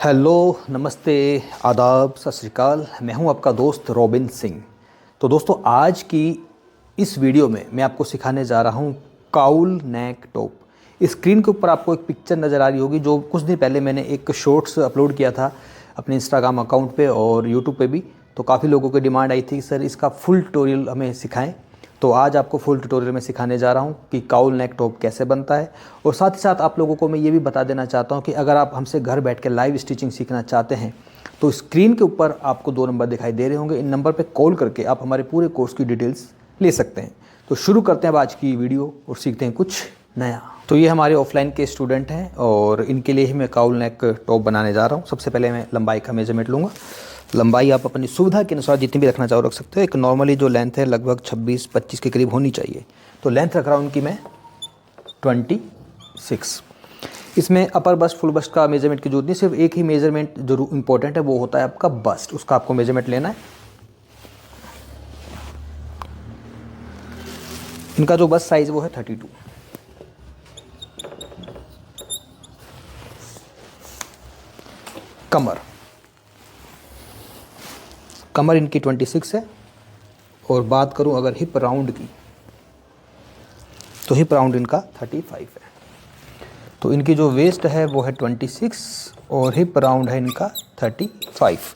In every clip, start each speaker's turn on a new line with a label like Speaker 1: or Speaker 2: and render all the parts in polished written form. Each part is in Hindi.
Speaker 1: हेलो, नमस्ते, आदाब, सत श्री अकाल। मैं हूं आपका दोस्त रॉबिन सिंह। तो दोस्तों, आज की इस वीडियो में मैं आपको सिखाने जा रहा हूं काउल नेक टॉप। स्क्रीन के ऊपर आपको एक पिक्चर नज़र आ रही होगी, जो कुछ दिन पहले मैंने एक शॉर्ट्स अपलोड किया था अपने इंस्टाग्राम अकाउंट पे और यूट्यूब पे भी। तो काफ़ी लोगों की डिमांड आई थी कि सर इसका फुल ट्यूटोरियल हमें सिखाएं। तो आज आपको फुल ट्यूटोरियल में सिखाने जा रहा हूं कि काउल नेक टॉप कैसे बनता है। और साथ ही साथ आप लोगों को मैं ये भी बता देना चाहता हूं कि अगर आप हमसे घर बैठ के लाइव स्टिचिंग सीखना चाहते हैं तो स्क्रीन के ऊपर आपको 2 नंबर दिखाई दे रहे होंगे। इन नंबर पर कॉल करके आप हमारे पूरे कोर्स की डिटेल्स ले सकते हैं। तो शुरू करते हैं अब आज की वीडियो और सीखते हैं कुछ नया। तो ये हमारे ऑफलाइन के स्टूडेंट हैं और इनके लिए ही मैं काउल नेक टॉप बनाने जा रहा हूँ। सबसे पहले मैं लंबाई का मेजरमेंट लूँगा। लंबाई आप अपनी सुविधा के अनुसार जितनी भी रखना चाहो रख सकते हो। एक नॉर्मली जो लेंथ है लगभग 26-25 के करीब होनी चाहिए। तो लेंथ रख रहा हूँ उनकी मैं 26। इसमें अपर बस्ट फुल बस्ट का मेजरमेंट की जरूरत नहीं, सिर्फ एक ही मेजरमेंट जो इम्पोर्टेंट है वो होता है आपका बस्ट। उसका आपको मेजरमेंट लेना है। इनका जो बस्ट साइज वो है 32। कमर इनकी 26 है। और बात करूं अगर हिप राउंड की तो हिप राउंड इनका 35 है। तो इनकी जो वेस्ट है वो है 26 और हिप राउंड है इनका 35।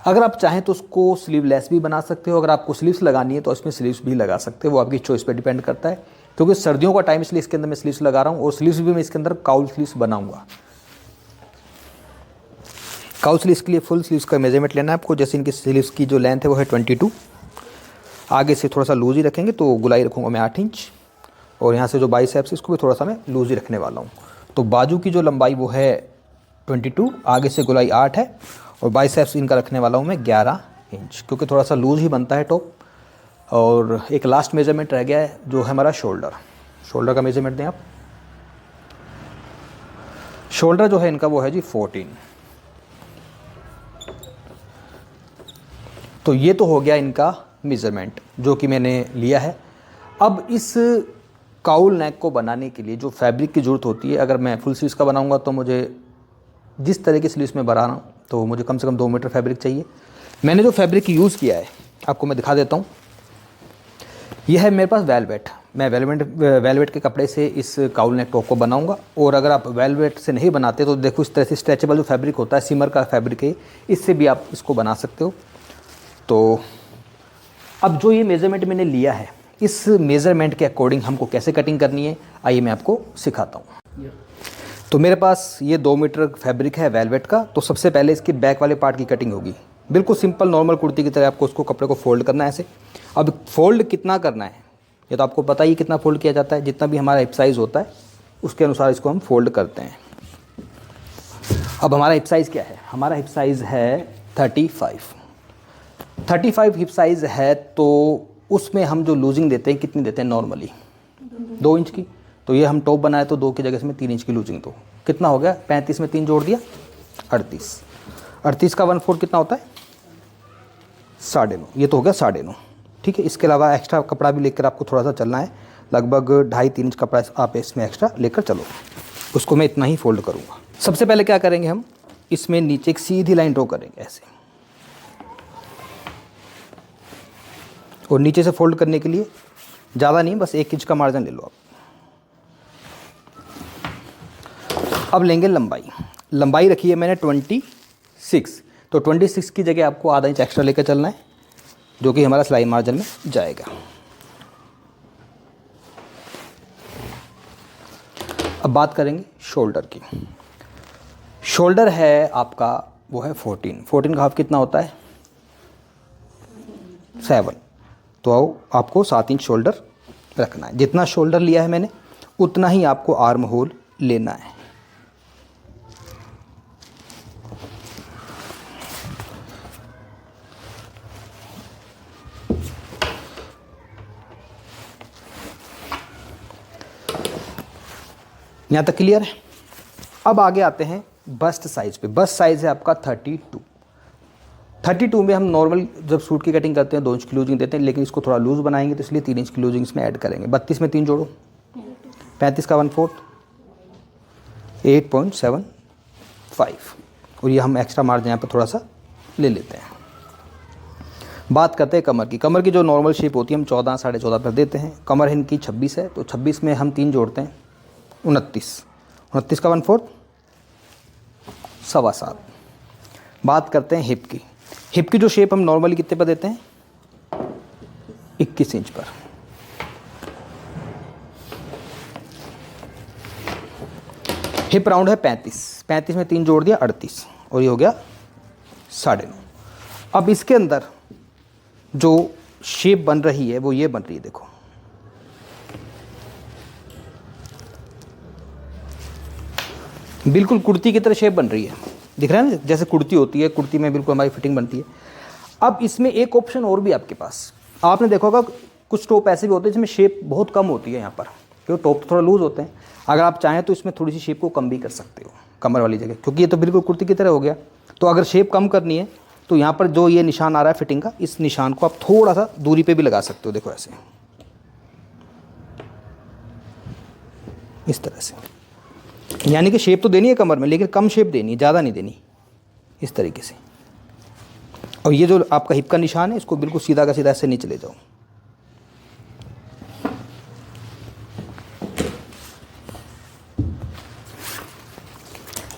Speaker 1: अगर आप चाहें तो उसको स्लीवलेस भी बना सकते हो। अगर आपको स्लीव्स लगानी है तो इसमें स्लीव्स भी लगा सकते हो, वो आपकी चॉइस पे डिपेंड करता है। क्योंकि सर्दियों का टाइम इसलिए इसके अंदर मैं स्लीव्स लगा रहा हूँ और स्लीव्स भी मैं इसके अंदर काउल स्लीव्स बनाऊंगा। काउल स्लीव्स के लिए फुल स्लीव्स का मेजरमेंट लेना है आपको। जैसे इनकी स्लीव्स की जो लेंथ है वो है 22। आगे से थोड़ा सा लूज ही रखेंगे तो गुलाई रखूँगा मैं 8 इंच। और यहाँ से जो बाइसेप्स है इसको भी थोड़ा सा मैं लूज ही रखने वाला हूँ। तो बाजू की जो लंबाई वो है 22, आगे से गुलाई 8 है और बाइसेप्स इनका रखने वाला हूँ मैं 11 इंच, क्योंकि थोड़ा सा लूज ही बनता है टॉप। और एक लास्ट मेजरमेंट रह गया है जो है हमारा शोल्डर का मेजरमेंट दें आप। शोल्डर जो है इनका वो है जी 14। तो ये तो हो गया इनका मेज़रमेंट जो कि मैंने लिया है। अब इस काउल नेक को बनाने के लिए जो फैब्रिक की ज़रूरत होती है, अगर मैं फुल स्लीव्स का बनाऊंगा तो मुझे जिस तरह की स्लीव्स में बना रहा हूँ तो मुझे कम से कम 2 मीटर फैब्रिक चाहिए। मैंने जो फैब्रिक यूज़ किया है आपको मैं दिखा देता हूँ। यह है मेरे पास वेलवेट। मैं वेलवेट के कपड़े से इस काउल नेक टॉप को बनाऊंगा। और अगर आप वेलवेट से नहीं बनाते तो देखो इस तरह से स्ट्रेचेबल जो फैब्रिक होता है, सिमर का फैब्रिक है, इससे भी आप इसको बना सकते हो। तो अब जो ये मेज़रमेंट मैंने लिया है, इस मेज़रमेंट के अकॉर्डिंग हमको कैसे कटिंग करनी है आइए मैं आपको सिखाता हूँ। तो मेरे पास ये 2 मीटर फैब्रिक है वेलवेट का। तो सबसे पहले इसके बैक वाले पार्ट की कटिंग होगी। बिल्कुल सिंपल नॉर्मल कुर्ती की तरह आपको उसको कपड़े को फोल्ड करना है ऐसे। अब फोल्ड कितना करना है ये तो आपको पता ही कितना फोल्ड किया जाता है। जितना भी हमारा हिप साइज़ होता है उसके अनुसार इसको हम फोल्ड करते हैं। अब हमारा हिप साइज़ क्या है? हमारा हिप साइज़ है 35 हिप साइज़ है। तो उसमें हम जो लूजिंग देते हैं कितनी देते हैं? नॉर्मली 2 इंच की। तो ये हम टॉप बनाए तो 2 की जगह से मैं 3 इंच की लूजिंग। तो कितना हो गया? 35 में 3 जोड़ दिया 38 का 1/4 कितना होता है? 9.5। ये तो हो गया 9.5। ठीक है। इसके अलावा एक्स्ट्रा कपड़ा भी लेकर आपको थोड़ा सा चलना है। लगभग 2.5-3 इंच कपड़ा आप इसमें एक्स्ट्रा लेकर चलो। उसको मैं इतना ही फोल्ड करूँगा। सबसे पहले क्या करेंगे, हम इसमें नीचे एक सीधी लाइन ड्रॉ करेंगे ऐसे। और नीचे से फोल्ड करने के लिए ज़्यादा नहीं, बस 1 इंच का मार्जिन ले लो आप। अब लेंगे लंबाई रखी है मैंने 26। तो 26 की जगह आपको आधा इंच एक्स्ट्रा लेकर चलना है, जो कि हमारा सिलाई मार्जिन में जाएगा। अब बात करेंगे शोल्डर की। शोल्डर है आपका वो है 14 का हाफ कितना होता है? 7। तो आपको 7 इंच शोल्डर रखना है। जितना शोल्डर लिया है मैंने उतना ही आपको आर्म होल लेना है। यहाँ तक क्लियर है? अब आगे आते हैं बस्ट साइज़ पे। बस्ट साइज़ है आपका 32 में हम नॉर्मल जब सूट की कटिंग करते हैं 2 इंच की लूजिंग देते हैं, लेकिन इसको थोड़ा लूज बनाएंगे तो इसलिए 3 इंच की लूजिंग इसमें ऐड करेंगे। 32 में 3 जोड़ो 35 का 1/4 8.75। और ये हम एक्स्ट्रा मार्जिन यहाँ पर थोड़ा सा ले लेते हैं। बात करते हैं कमर की। कमर की जो नॉर्मल शेप होती है हम 14 साढ़े 14 पर देते हैं। कमर इनकी 26 है, तो 26 में हम 3 जोड़ते हैं 29, 29 का 1/4 7.25। बात करते हैं हिप की। हिप की जो शेप हम नॉर्मली कितने पर देते हैं 21 इंच पर। हिप राउंड है 35 में 3 जोड़ दिया 38 और ये हो गया 9.5। अब इसके अंदर जो शेप बन रही है वो ये बन रही है, देखो बिल्कुल कुर्ती की तरह शेप बन रही है, दिख रहा है ना, जैसे कुर्ती होती है, कुर्ती में बिल्कुल हमारी फिटिंग बनती है। अब इसमें एक ऑप्शन और भी आपके पास, आपने देखा होगा कुछ टॉप ऐसे भी होते हैं जिसमें शेप बहुत कम होती है यहाँ पर, क्योंकि टॉप तो थोड़ा लूज होते हैं। अगर आप चाहें तो इसमें थोड़ी सी शेप को कम भी कर सकते हो कमर वाली जगह, क्योंकि ये तो बिल्कुल कुर्ती की तरह हो गया। तो अगर शेप कम करनी है तो यहाँ पर जो ये निशान आ रहा है फिटिंग का, इस निशान को आप थोड़ा सा दूरी पे भी लगा सकते हो, देखो ऐसे इस तरह से। यानी कि शेप तो देनी है कमर में, लेकिन कम शेप देनी है, ज़्यादा नहीं देनी, इस तरीके से। और ये जो आपका हिप का निशान है इसको बिल्कुल सीधा का सीधा ऐसे नीचे ले जाओ।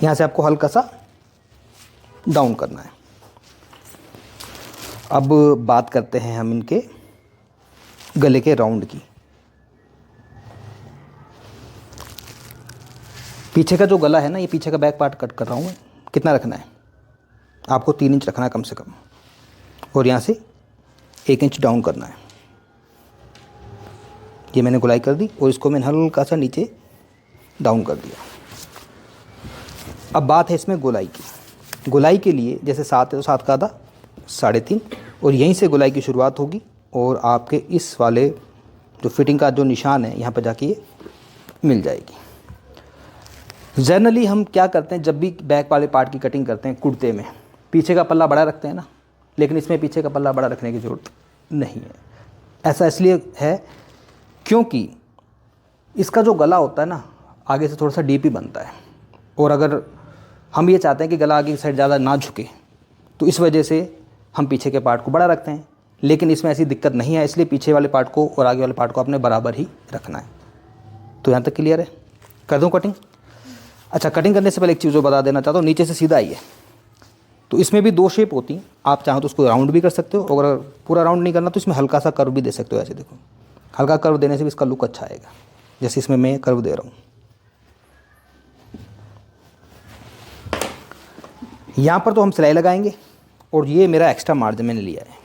Speaker 1: यहाँ से आपको हल्का सा डाउन करना है। अब बात करते हैं हम इनके गले के राउंड की। पीछे का जो गला है ना, ये पीछे का बैक पार्ट कट कर रहा हूँ मैं। कितना रखना है आपको 3 इंच रखना है कम से कम, और यहाँ से 1 इंच डाउन करना है। ये मैंने गुलाई कर दी और इसको मैंने हल्का सा नीचे डाउन कर दिया। अब बात है इसमें गोलाई की। गोलाई के लिए जैसे 7 है तो 7 का आधा 3.5, और यहीं से गोलाई की शुरुआत होगी और आपके इस वाले जो फिटिंग का जो निशान है यहाँ पर जाके ये मिल जाएगी। जनरली हम क्या करते हैं जब भी बैक वाले पार्ट की कटिंग करते हैं कुर्ते में, पीछे का पल्ला बड़ा रखते हैं ना, लेकिन इसमें पीछे का पल्ला बड़ा रखने की ज़रूरत नहीं है। ऐसा इसलिए है क्योंकि इसका जो गला होता है ना आगे से थोड़ा सा डीप ही बनता है, और अगर हम ये चाहते हैं कि गला आगे की साइड ज़्यादा ना झुके तो इस वजह से हम पीछे के पार्ट को बड़ा रखते हैं। लेकिन इसमें ऐसी दिक्कत नहीं है, इसलिए पीछे वाले पार्ट को और आगे वाले पार्ट को आपने बराबर ही रखना है। तो यहाँ तक क्लियर है? कर दूँ कटिंग? अच्छा, कटिंग करने से पहले एक चीज़ और बता देना चाहता हूँ, नीचे से सीधा आई है तो इसमें भी 2 शेप होती हैं। आप चाहो तो उसको राउंड भी कर सकते हो, और अगर पूरा राउंड नहीं करना तो इसमें हल्का सा कर्व भी दे सकते हो। ऐसे देखो, हल्का कर्व देने से भी इसका लुक अच्छा आएगा, जैसे इसमें मैं कर्व दे रहा हूँ। यहाँ पर तो हम सिलाई लगाएंगे, और ये मेरा एक्स्ट्रा मार्जिन मैंने लिया है,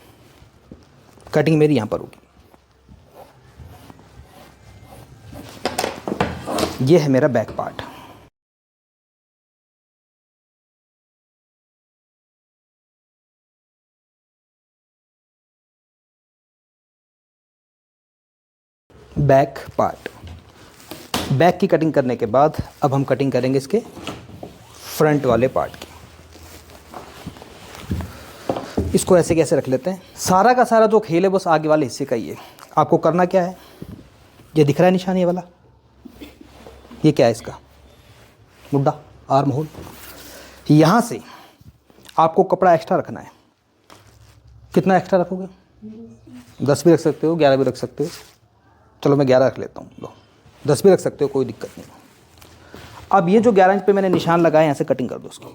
Speaker 1: कटिंग मेरी यहाँ पर होगी। ये है मेरा back part. Back part, back की कटिंग करने के बाद अब हम कटिंग करेंगे इसके फ्रंट वाले पार्ट की। इसको ऐसे कैसे रख लेते हैं। सारा का सारा जो खेल है बस आगे वाले हिस्से का ही है। आपको करना क्या है, ये दिख रहा है निशान ये वाला, ये क्या है इसका मुड्डा, आर्म होल। यहाँ से आपको कपड़ा एक्स्ट्रा रखना है। कितना एक्स्ट्रा रखोगे? 10 भी रख सकते हो, 11 भी रख सकते हो। चलो मैं 11 रख लेता हूँ, लो 10 भी रख सकते हो, कोई दिक्कत नहीं। अब ये जो 11 इंच पे मैंने निशान लगाया, यहाँ से कटिंग कर दो उसको।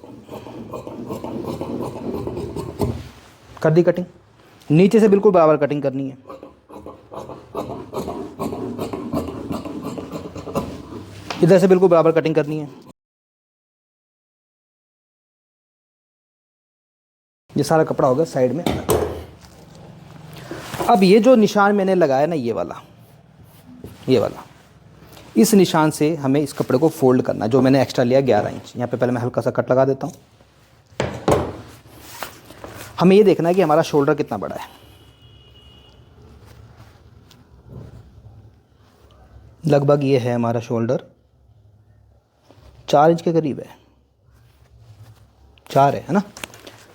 Speaker 1: कर दी कटिंग। नीचे से बिल्कुल बराबर कटिंग करनी है। इधर से बिल्कुल बराबर कटिंग करनी है। ये सारा कपड़ा होगा साइड में। अब ये जो निशान मैंने लगाया ना, ये वाला इस निशान से हमें इस कपड़े को फोल्ड करना है, जो मैंने एक्स्ट्रा लिया 11 इंच। यहाँ पे पहले मैं हल्का सा कट लगा देता हूँ। हमें ये देखना है कि हमारा शोल्डर कितना बड़ा है। लगभग ये है हमारा शोल्डर 4 इंच के करीब है, 4 है ना।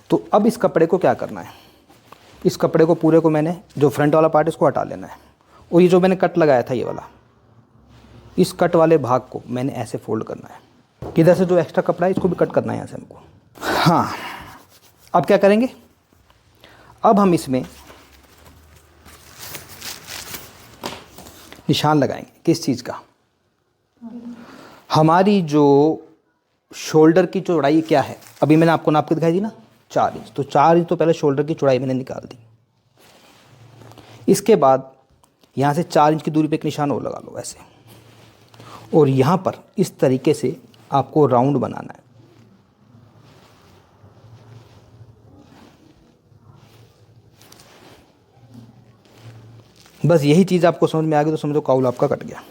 Speaker 1: तो अब इस कपड़े को क्या करना है, इस कपड़े को पूरे को मैंने जो फ्रंट वाला पार्ट इसको हटा लेना है, और ये जो मैंने कट लगाया था ये वाला, इस कट वाले भाग को मैंने ऐसे फोल्ड करना है। इधर से जो एक्स्ट्रा कपड़ा है इसको भी कट करना है यहाँ से हमको। हाँ, अब क्या करेंगे, अब हम इसमें निशान लगाएंगे। किस चीज़ का? हमारी जो शोल्डर की चौड़ाई क्या है, अभी मैंने आपको नाप के दिखाई दी ना 4 इंच, तो 4 इंच तो पहले शोल्डर की चौड़ाई मैंने निकाल दी। इसके बाद यहाँ से 4 इंच की दूरी पे एक निशान और लगा लो ऐसे, और यहाँ पर इस तरीके से आपको राउंड बनाना है। बस यही चीज़ आपको समझ में आ गई तो समझो काउल आपका कट गया।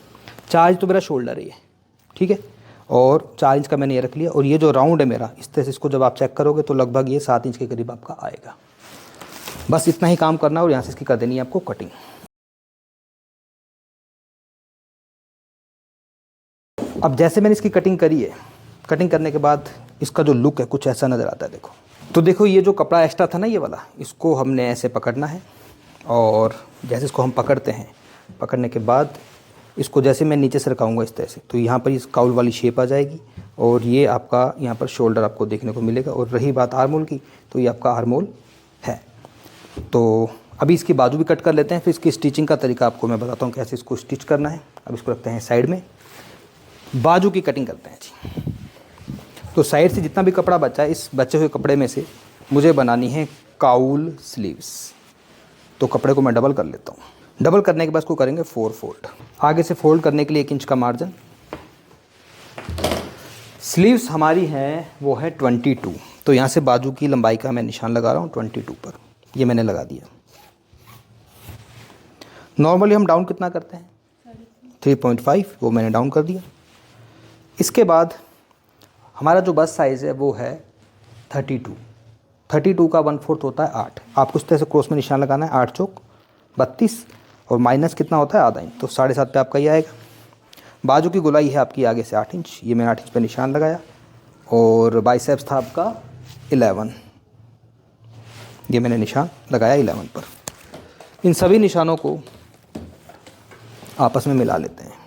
Speaker 1: 4 इंच तो मेरा शोल्डर है ये, ठीक है, और 4 इंच का मैंने ये रख लिया, और ये जो राउंड है मेरा, इस तरह से इसको जब आप चेक करोगे तो लगभग ये 7 इंच के करीब आपका आएगा। बस इतना ही काम करना है और यहाँ से इसकी कर देनी है आपको कटिंग। अब जैसे मैंने इसकी कटिंग करी है, कटिंग करने के बाद इसका जो लुक है कुछ ऐसा नज़र आता है। देखो, तो देखो ये जो कपड़ा एक्स्ट्रा था ना ये वाला, इसको हमने ऐसे पकड़ना है, और जैसे इसको हम पकड़ते हैं, पकड़ने के बाद इसको जैसे मैं नीचे से रखाऊंगा इस तरह से, तो यहाँ पर इस काउल वाली शेप आ जाएगी, और ये आपका यहाँ पर शोल्डर आपको देखने को मिलेगा। और रही बात आर्मोल की, तो ये आपका आर्मोल है। तो अभी इसकी बाजू भी कट कर लेते हैं, फिर इसकी स्टिचिंग का तरीका आपको मैं बताता हूँ कैसे इसको स्टिच करना है। अब इसको रखते हैं साइड में, बाजू की कटिंग करते हैं जी। तो साइड से जितना भी कपड़ा बचा है, इस बचे हुए कपड़े में से मुझे बनानी है काउल स्लीव्स। तो कपड़े को मैं डबल कर लेता हूँ। डबल करने के बाद इसको करेंगे 4 फोल्ड। आगे से फोल्ड करने के लिए 1 इंच का मार्जिन। स्लीव्स हमारी है वो है 22, तो यहाँ से बाजू की लंबाई का मैं निशान लगा रहा हूँ 22 पर, ये मैंने लगा दिया। नॉर्मली हम डाउन कितना करते हैं 3.5, वो मैंने डाउन कर दिया। इसके बाद हमारा जो बस साइज़ है वो है 32 का 1/4 होता है 8। आपको इस तरह से क्रॉस में निशान लगाना है, 8 चौक 32, और माइनस कितना होता है आधा इंच, तो 7.5 पे आपका ये आएगा। बाजू की गोलाई है आपकी आगे से 8 इंच, ये मैंने 8 इंच पे निशान लगाया, और बाइसेप्स था आपका 11, ये मैंने निशान लगाया 11 पर। इन सभी निशानों को आपस में मिला लेते हैं।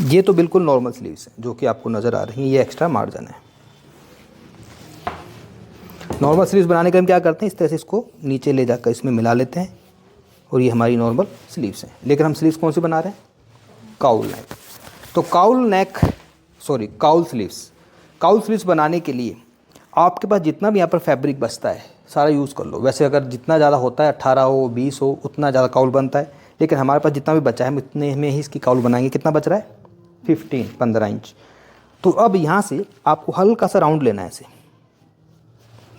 Speaker 1: ये तो बिल्कुल नॉर्मल स्लीव्स हैं जो कि आपको नज़र आ रही हैं, ये एक्स्ट्रा मार्जिन है। नॉर्मल स्लीव्स बनाने के हम क्या करते हैं, इस तरह से इसको नीचे ले जाकर इसमें मिला लेते हैं, और ये हमारी नॉर्मल स्लीव्स हैं। लेकिन हम स्लीव्स कौन सी बना रहे हैं, काउल नेक। तो काउल स्लीव्स बनाने के लिए आपके पास जितना भी यहाँ पर फैब्रिक बचता है सारा यूज़ कर लो। वैसे अगर जितना ज़्यादा होता है 18 हो 20 हो उतना ज़्यादा काउल बनता है, लेकिन हमारे पास जितना भी बचा है हम इतने में ही इसकी काउल बनाएंगे। कितना बच रहा है 15 इंच। तो अब यहाँ से आपको हल्का सा राउंड लेना है ऐसे,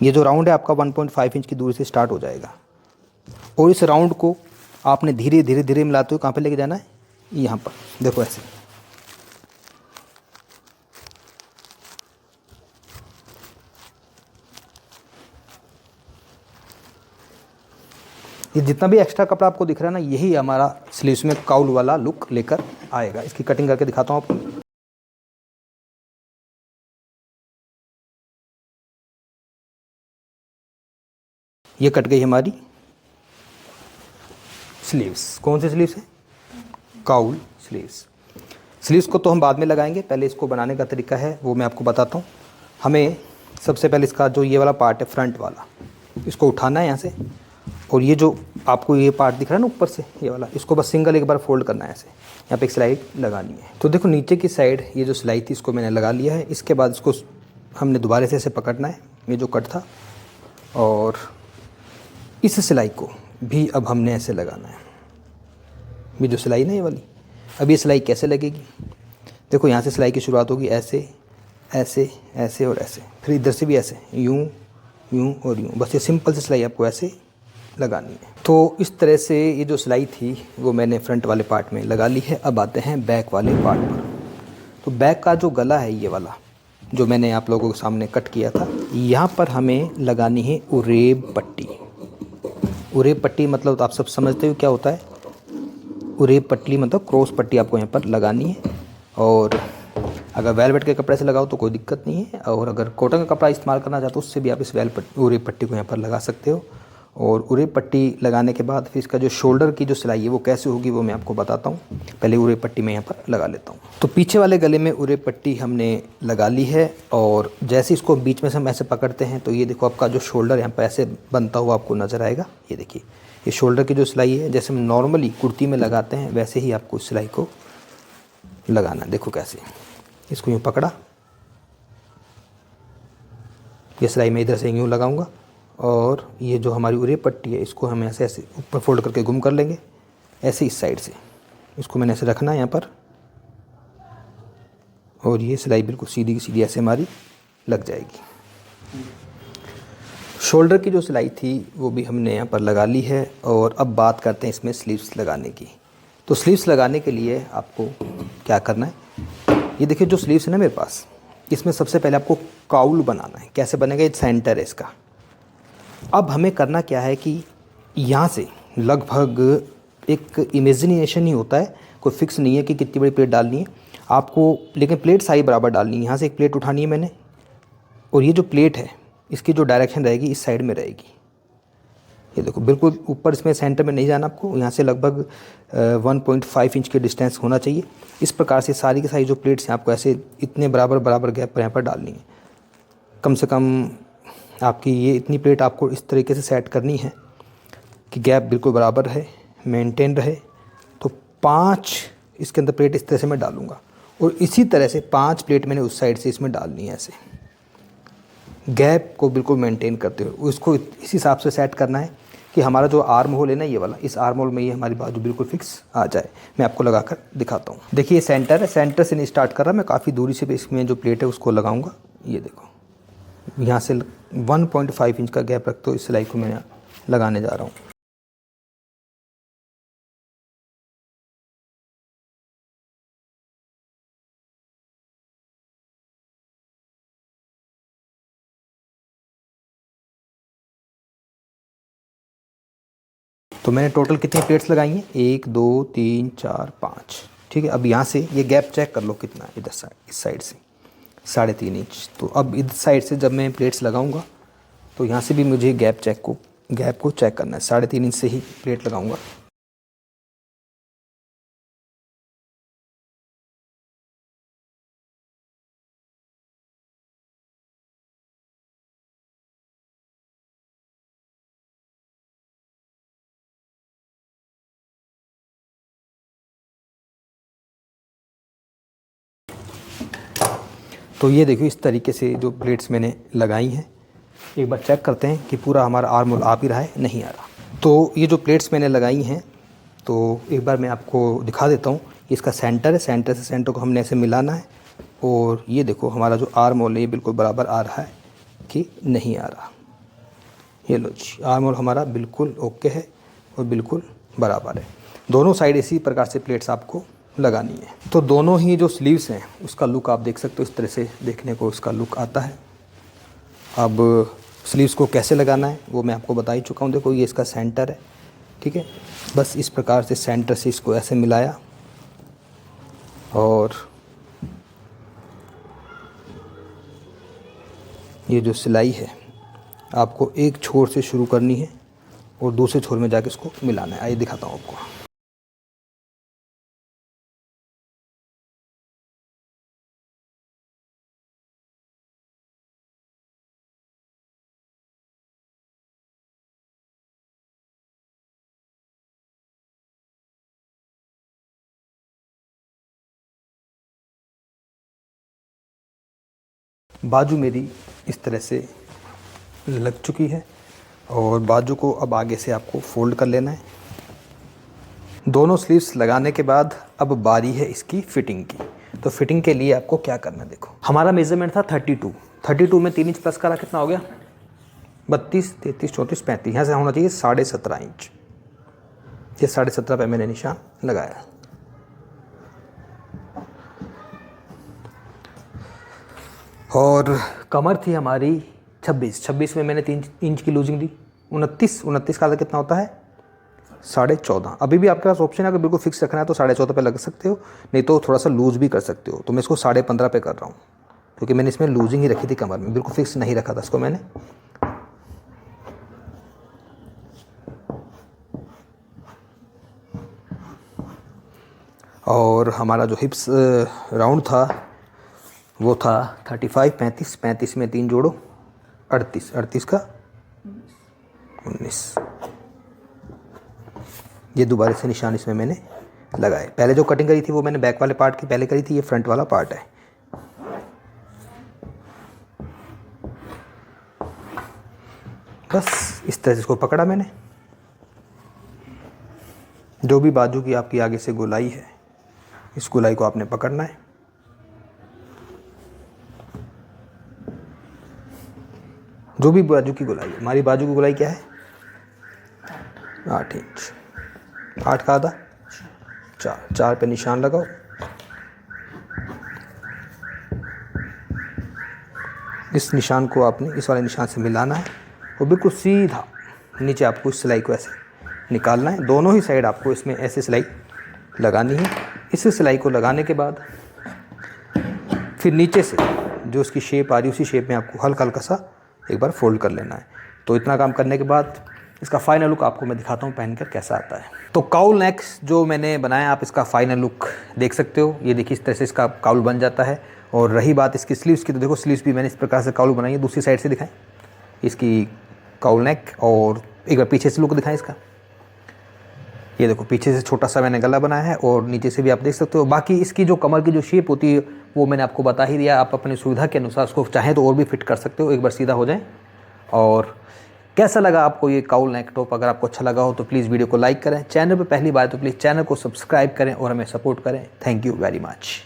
Speaker 1: ये जो राउंड है आपका 1.5 इंच की दूरी से स्टार्ट हो जाएगा, और इस राउंड को आपने धीरे धीरे धीरे मिलाते हुए कहाँ पे लेके जाना है, यहाँ पर देखो ऐसे। ये जितना भी एक्स्ट्रा कपड़ा आपको दिख रहा है ना, यही हमारा स्लीव्स में काउल वाला लुक लेकर आएगा। इसकी कटिंग करके दिखाता हूँ आपको। ये कट गई हमारी स्लीव्स। कौन सी स्लीव्स है, काउल स्लीव्स। स्लीव्स को तो हम बाद में लगाएंगे, पहले इसको बनाने का तरीका है वो मैं आपको बताता हूँ। हमें सबसे पहले इसका जो ये वाला पार्ट है फ्रंट वाला, इसको उठाना है यहाँ से, और ये जो आपको ये पार्ट दिख रहा है ना ऊपर से ये वाला, इसको बस सिंगल एक बार फोल्ड करना है ऐसे। यहाँ पे एक सिलाई लगानी है। तो देखो नीचे की साइड ये जो सिलाई थी इसको मैंने लगा लिया है। इसके बाद इसको हमने दोबारा से ऐसे पकड़ना है, ये जो कट था, और इस सिलाई को भी अब हमने ऐसे लगाना है। ये जो सिलाई ना ये वाली, अब ये सिलाई कैसे लगेगी, देखो यहाँ से सिलाई की शुरुआत होगी ऐसे ऐसे ऐसे और ऐसे, फिर इधर से भी ऐसे यूँ यूँ और यूँ। बस ये सिंपल सी सिलाई आपको ऐसे लगानी है। तो इस तरह से ये जो सिलाई थी वो मैंने फ्रंट वाले पार्ट में लगा ली है। अब आते हैं बैक वाले पार्ट पर। तो बैक का जो गला है ये वाला जो मैंने आप लोगों के सामने कट किया था, यहाँ पर हमें लगानी है उरेब पट्टी। उरेब पट्टी मतलब तो आप सब समझते हो क्या होता है। उरेब पट्टी मतलब क्रॉस पट्टी आपको यहाँ पर लगानी है, और अगर वेलवेट के कपड़े से लगाओ तो कोई दिक्कत नहीं है, और अगर कॉटन का कपड़ा इस्तेमाल करना चाहते हो उससे भी आप इस उरेब पट्टी को यहाँ पर लगा सकते हो। और उरे पट्टी लगाने के बाद फिर इसका जो शोल्डर की जो सिलाई है वो कैसे होगी वो मैं आपको बताता हूँ। पहले उरे पट्टी मैं यहाँ पर लगा लेता हूँ। तो पीछे वाले गले में उरे पट्टी हमने लगा ली है और जैसे इसको बीच में से हम ऐसे पकड़ते हैं तो ये देखो आपका जो शोल्डर यहाँ पर ऐसे बनता हुआ आपको नज़र आएगा। ये देखिए ये शोल्डर की जो सिलाई है जैसे हम नॉर्मली कुर्ती में लगाते हैं वैसे ही आपको सिलाई को लगाना। देखो कैसे इसको यूँ पकड़ा, ये सिलाई मैं इधर से यूँ लगाऊंगा और ये जो हमारी उरे पट्टी है इसको हम ऐसे ऐसे ऊपर फोल्ड करके गुम कर लेंगे। ऐसे इस साइड से इसको मैंने ऐसे रखना है यहाँ पर और ये सिलाई बिल्कुल सीधी की सीधी ऐसे हमारी लग जाएगी। शोल्डर की जो सिलाई थी वो भी हमने यहाँ पर लगा ली है और अब बात करते हैं इसमें स्लीव्स लगाने की। तो स्लीव्स लगाने के लिए आपको क्या करना है, ये देखिए जो स्लीव्स है ना मेरे पास, इसमें सबसे पहले आपको काउल बनाना है। कैसे बनेगा, ये सेंटर है इसका। अब हमें करना क्या है कि यहाँ से लगभग एक इमेजिनेशन ही होता है, कोई फिक्स नहीं है कि कितनी बड़ी प्लेट डालनी है आपको, लेकिन प्लेट सारी बराबर डालनी है। यहाँ से एक प्लेट उठानी है मैंने और ये जो प्लेट है इसकी जो डायरेक्शन रहेगी इस साइड में रहेगी। ये देखो बिल्कुल ऊपर इसमें सेंटर में नहीं जाना आपको, यहाँ से लगभग 1.5 इंच के डिस्टेंस होना चाहिए। इस प्रकार से सारी की सारी जो प्लेट्स हैं आपको ऐसे इतने बराबर गैप पर यहाँ पर डालनी है। कम से कम आपकी ये इतनी प्लेट आपको इस तरीके से सेट करनी है कि गैप बिल्कुल बराबर है, मेंटेन रहे। तो 5 इसके अंदर प्लेट इस तरह से मैं डालूँगा और इसी तरह से 5 प्लेट मैंने उस साइड से इसमें डालनी है। ऐसे गैप को बिल्कुल मेंटेन करते हुए उसको इस हिसाब से सेट करना है कि हमारा जो आर्म होल है ना ये वाला, इस आर्म होल में ये हमारी बाजू बिल्कुल फिक्स आ जाए। मैं आपको लगाकर दिखाता हूँ। देखिए ये सेंटर है, सेंटर से नहीं स्टार्ट कर रहा, मैं काफ़ी दूरी से भी इसमें जो प्लेट है उसको लगाऊंगा। ये देखो यहाँ से 1.5 इंच का गैप रखते हुए इस सिलाई को मैं लगाने जा रहा हूँ। तो मैंने टोटल कितनी प्लेट्स लगाई हैं, 1 2 3 4 5, ठीक है। अब यहाँ से ये गैप चेक कर लो कितना है, इधर साइड इस साइड से 3.5 इंच। तो अब इस साइड से जब मैं प्लेट्स लगाऊंगा तो यहाँ से भी मुझे गैप को चेक करना है। 3.5 इंच से ही प्लेट लगाऊंगा। तो ये देखिए इस तरीके से जो प्लेट्स मैंने लगाई हैं, एक बार चेक करते हैं कि पूरा हमारा आर्म होल आ भी रहा है, नहीं आ रहा। तो ये जो प्लेट्स मैंने लगाई हैं तो एक बार मैं आपको दिखा देता हूँ। इसका सेंटर है, सेंटर से सेंटर को हमने ऐसे मिलाना है और ये देखो हमारा जो आर्म होल है ये बिल्कुल बराबर आ रहा है कि नहीं आ रहा। ये लो जी, आर्म होल हमारा बिल्कुल ओके है और बिल्कुल बराबर है। दोनों साइड इसी प्रकार से प्लेट्स आपको लगानी है। तो दोनों ही जो स्लीव्स हैं उसका लुक आप देख सकते हो, इस तरह से देखने को उसका लुक आता है। अब स्लीव्स को कैसे लगाना है वो मैं आपको बता ही चुका हूँ। देखो ये इसका सेंटर है, ठीक है। बस इस प्रकार से सेंटर से इसको ऐसे मिलाया और ये जो सिलाई है आपको एक छोर से शुरू करनी है और दूसरे छोर में जाके इसको मिलाना है। आइए दिखाता हूँ आपको। बाजू मेरी इस तरह से लग चुकी है और बाजू को अब आगे से आपको फोल्ड कर लेना है। दोनों स्लीव्स लगाने के बाद अब बारी है इसकी फिटिंग की। तो फिटिंग के लिए आपको क्या करना है, देखो हमारा मेजरमेंट था 32 में 3 इंच प्लस करा, कितना हो गया 32 33 34 35। यहाँ से होना चाहिए 17.5 इंच। ये 17.5 पे मैंने निशान लगाया। और कमर थी हमारी 26 में मैंने 3 इंच की लूजिंग दी। 29 का कितना होता है 14.5। अभी भी आपके पास ऑप्शन है, अगर बिल्कुल फिक्स रखना है तो 14.5 पे लग सकते हो, नहीं तो थोड़ा सा लूज़ भी कर सकते हो। तो मैं इसको 15.5 पे कर रहा हूँ क्योंकि मैंने इसमें लूजिंग ही रखी थी कमर में, बिल्कुल फिक्स नहीं रखा था इसको मैंने। और हमारा जो हिप्स राउंड था वो था 35, 35, 35 में 3 जोड़ो 38, 38 का 19। ये दोबारा से निशान इसमें मैंने लगाए। पहले जो कटिंग करी थी वो मैंने बैक वाले पार्ट की पहले करी थी, ये फ्रंट वाला पार्ट है। बस इस तरह से इसको पकड़ा मैंने। जो भी बाजू की आपकी आगे से गोलाई है, इस गोलाई को आपने पकड़ना है। जो भी बाजू की गोलाई है, हमारी बाजू की गोलाई क्या है 8 इंच, 8 का आधा 4, 4 पे निशान लगाओ। इस निशान को आपने इस वाले निशान से मिलाना है और बिल्कुल सीधा नीचे आपको इस सिलाई को ऐसे निकालना है। दोनों ही साइड आपको इसमें ऐसे सिलाई लगानी है। इस सिलाई को लगाने के बाद फिर नीचे से जो उसकी शेप आ रही है उसी शेप में आपको हल्का हल्का सा एक बार फोल्ड कर लेना है। तो इतना काम करने के बाद इसका फाइनल लुक आपको मैं दिखाता हूँ पहनकर कैसा आता है। तो काउल नेक जो मैंने बनाया, आप इसका फाइनल लुक देख सकते हो। ये देखिए इस तरह से इसका काउल बन जाता है। और रही बात इसकी स्लीव्स की, तो देखो स्लीव्स भी मैंने इस प्रकार से काउल बनाई है। दूसरी साइड से दिखाएं इसकी काउल नेक, और एक बार पीछे से लुक दिखाएं इसका। ये देखो पीछे से छोटा सा मैंने गला बनाया है और नीचे से भी आप देख सकते हो। बाकी इसकी जो कमर की जो शेप होती है वो मैंने आपको बता ही दिया। आप अपनी सुविधा के अनुसार उसको चाहें तो और भी फिट कर सकते हो, एक बार सीधा हो जाए। और कैसा लगा आपको ये काउल नेक टॉप? अगर आपको अच्छा लगा हो तो प्लीज़ वीडियो को लाइक करें। चैनल पर पहली बार तो प्लीज़ चैनल को सब्सक्राइब करें और हमें सपोर्ट करें। Thank you very much.